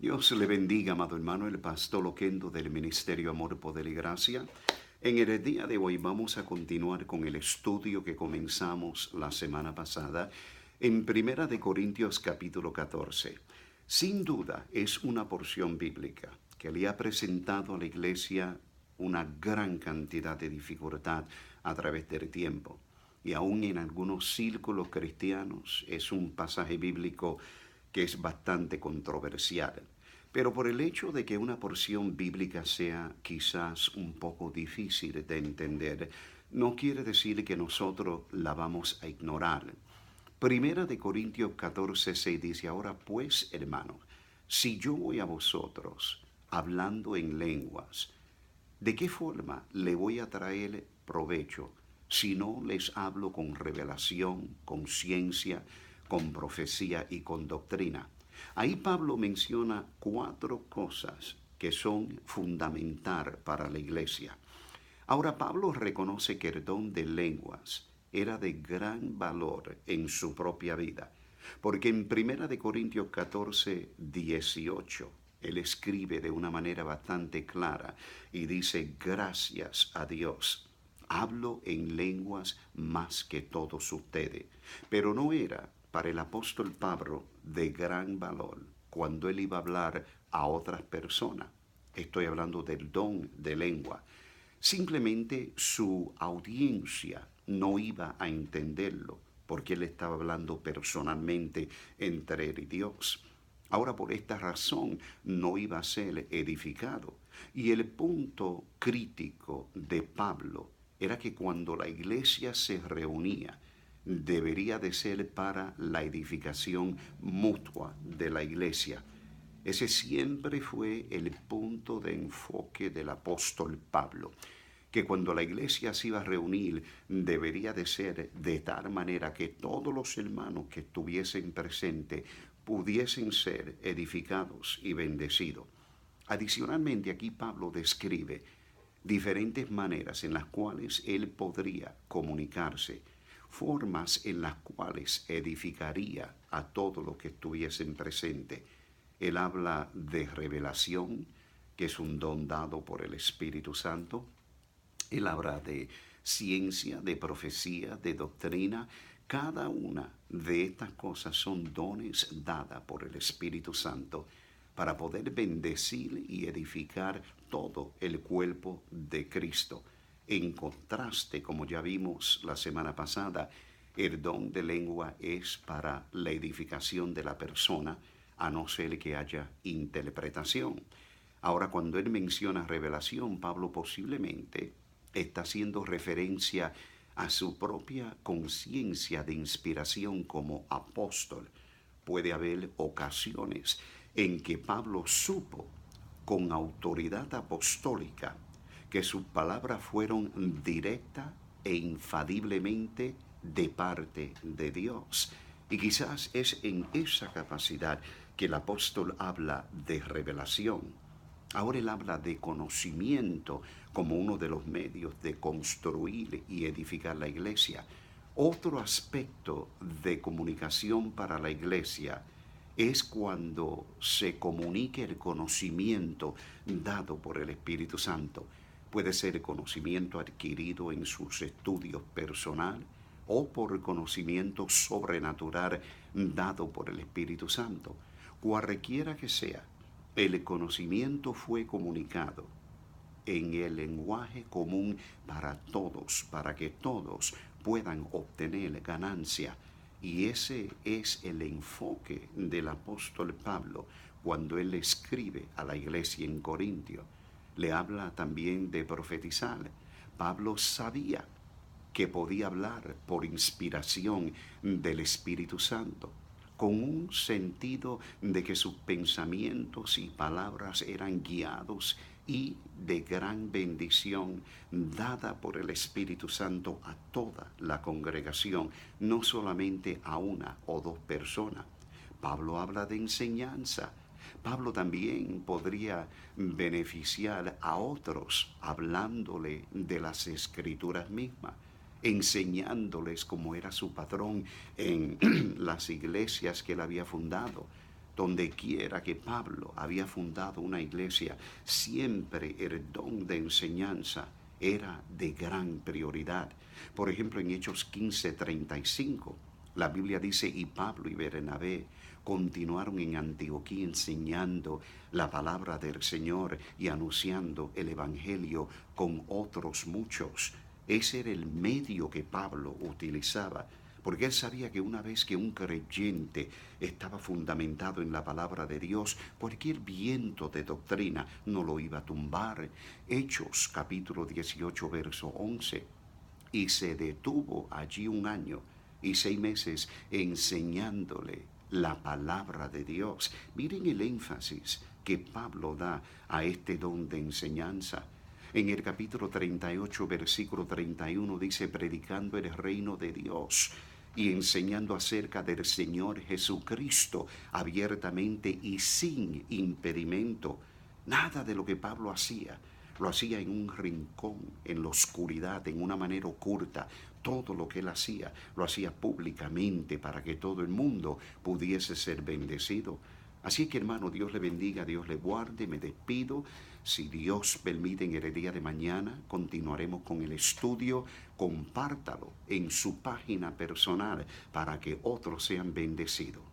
Dios le bendiga, amado hermano, el pastor Loquendo del Ministerio Amor, Poder y Gracia. En el día de hoy vamos a continuar con el estudio que comenzamos la semana pasada en Primera de Corintios capítulo 14. Sin duda es una porción bíblica que le ha presentado a la iglesia una gran cantidad de dificultad a través del tiempo. Y aún en algunos círculos cristianos es un pasaje bíblico que es bastante controversial. Pero por el hecho de que una porción bíblica sea quizás un poco difícil de entender, no quiere decir que nosotros la vamos a ignorar. Primera de Corintios 14:6 dice, ahora pues, hermanos, si yo voy a vosotros hablando en lenguas, ¿de qué forma le voy a traer provecho si no les hablo con revelación, con ciencia, con profecía y con doctrina? Ahí Pablo menciona 4 cosas que son fundamental para la iglesia. Ahora Pablo reconoce que el don de lenguas era de gran valor en su propia vida, porque en Primera de Corintios 14:18 él escribe de una manera bastante clara y dice, gracias a Dios, hablo en lenguas más que todos ustedes. Pero no era para el apóstol Pablo de gran valor cuando él iba a hablar a otras personas. Estoy hablando del don de lengua. Simplemente su audiencia no iba a entenderlo porque él estaba hablando personalmente entre él y Dios. Ahora por esta razón no iba a ser edificado. Y el punto crítico de Pablo era que cuando la iglesia se reunía, debería de ser para la edificación mutua de la iglesia. Ese siempre fue el punto de enfoque del apóstol Pablo, que cuando la iglesia se iba a reunir debería de ser de tal manera que todos los hermanos que estuviesen presentes pudiesen ser edificados y bendecidos. Adicionalmente, aquí Pablo describe diferentes maneras en las cuales él podría comunicarse, formas en las cuales edificaría a todos los que estuviesen presentes. Él habla de revelación, que es un don dado por el Espíritu Santo. Él habla de ciencia, de profecía, de doctrina. Cada una de estas cosas son dones dadas por el Espíritu Santo para poder bendecir y edificar todo el cuerpo de Cristo. En contraste, como ya vimos la semana pasada, el don de lengua es para la edificación de la persona, a no ser que haya interpretación. Ahora, cuando él menciona revelación, Pablo posiblemente está haciendo referencia a su propia conciencia de inspiración como apóstol. Puede haber ocasiones en que Pablo supo con autoridad apostólica que sus palabras fueron directas e infaliblemente de parte de Dios. Y quizás es en esa capacidad que el apóstol habla de revelación. Ahora él habla de conocimiento como uno de los medios de construir y edificar la iglesia. Otro aspecto de comunicación para la iglesia es cuando se comunique el conocimiento dado por el Espíritu Santo. Puede ser conocimiento adquirido en sus estudios personales o por conocimiento sobrenatural dado por el Espíritu Santo. Cualquiera que sea, el conocimiento fue comunicado en el lenguaje común para todos, para que todos puedan obtener ganancia. Y ese es el enfoque del apóstol Pablo cuando él escribe a la iglesia en Corintio. Le habla también de profetizar. Pablo sabía que podía hablar por inspiración del Espíritu Santo, con un sentido de que sus pensamientos y palabras eran guiados y de gran bendición dada por el Espíritu Santo a toda la congregación, no solamente a una o dos personas. Pablo habla de enseñanza. Pablo también podría beneficiar a otros hablándole de las escrituras mismas, enseñándoles cómo era su patrón en las iglesias que él había fundado. Donde quiera que Pablo había fundado una iglesia, siempre el don de enseñanza era de gran prioridad. Por ejemplo, en Hechos 15:35, la Biblia dice, y Pablo y Bernabé continuaron en Antioquía enseñando la palabra del Señor y anunciando el Evangelio con otros muchos. Ese era el medio que Pablo utilizaba, porque él sabía que una vez que un creyente estaba fundamentado en la palabra de Dios, cualquier viento de doctrina no lo iba a tumbar. Hechos capítulo 18, verso 11. Y se detuvo allí 1 año y 6 meses enseñándole la palabra de Dios. Miren el énfasis que Pablo da a este don de enseñanza. En el capítulo 38, versículo 31 dice, predicando el reino de Dios y enseñando acerca del Señor Jesucristo abiertamente y sin impedimento. Nada de lo que Pablo hacía lo hacía en un rincón, en la oscuridad, en una manera oculta. Todo lo que él hacía, lo hacía públicamente para que todo el mundo pudiese ser bendecido. Así que, hermano, Dios le bendiga, Dios le guarde, me despido. Si Dios permite, en el día de mañana continuaremos con el estudio. Compártalo en su página personal para que otros sean bendecidos.